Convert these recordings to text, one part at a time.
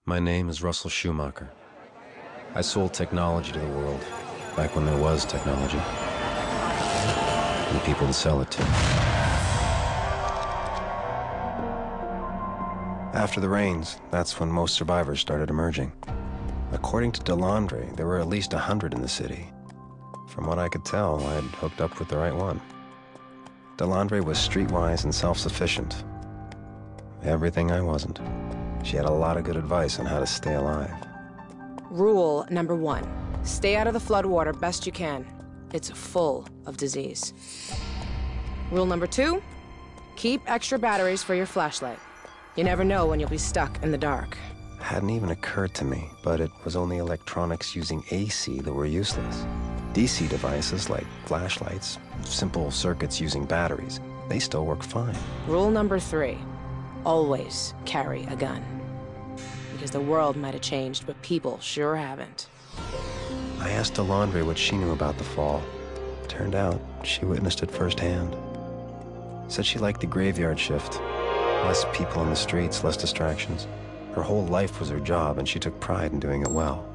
My name is Russell Schumacher. I sold technology to the world, back when there was technology, and people to sell it to. After the rains, that's when most survivors started emerging. According to DeLandre, there were at least 100 in the city. From what I could tell, I'd hooked up with the right one. DeLandre was streetwise and self-sufficient. Everything I wasn't. She had a lot of good advice on how to stay alive. Rule number 1, stay out of the floodwater best you can. It's full of disease. Rule number 2, keep extra batteries for your flashlight. You never know when you'll be stuck in the dark. Hadn't even occurred to me, but it was only electronics using AC that were useless. DC devices like flashlights, simple circuits using batteries, they still work fine. Rule number 3, always carry a gun. Because the world might have changed, but people sure haven't. I asked DeLandre what she knew about the fall. Turned out, she witnessed it firsthand. Said she liked the graveyard shift. Less people in the streets, less distractions. Her whole life was her job, and she took pride in doing it well.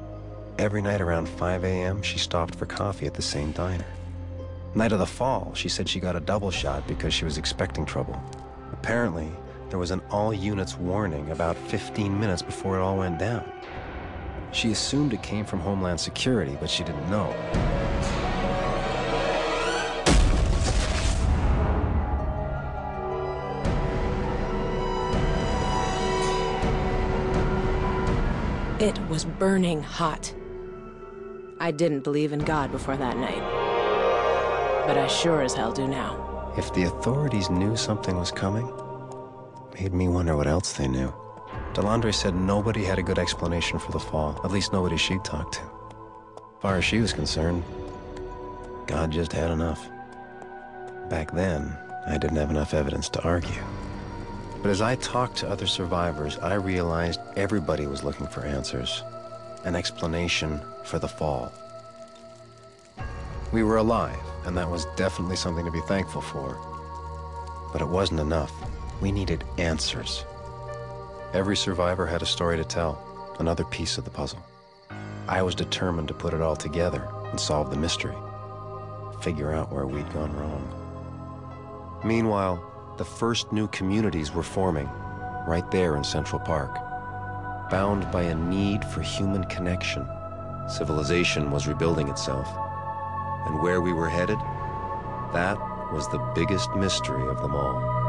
Every night around 5 a.m., she stopped for coffee at the same diner. Night of the fall, she said she got a double shot because she was expecting trouble. Apparently, there was an all-units warning about 15 minutes before it all went down. She assumed it came from Homeland Security, but she didn't know. It was burning hot. I didn't believe in God before that night. But I sure as hell do now. If the authorities knew something was coming, made me wonder what else they knew. DeLandre said nobody had a good explanation for the fall, at least nobody she'd talked to. As far as she was concerned, God just had enough. Back then, I didn't have enough evidence to argue. But as I talked to other survivors, I realized everybody was looking for answers, an explanation for the fall. We were alive, and that was definitely something to be thankful for. But it wasn't enough. We needed answers. Every survivor had a story to tell, another piece of the puzzle. I was determined to put it all together and solve the mystery, figure out where we'd gone wrong. Meanwhile, the first new communities were forming, right there in Central Park. Bound by a need for human connection, civilization was rebuilding itself. And where we were headed, that was the biggest mystery of them all.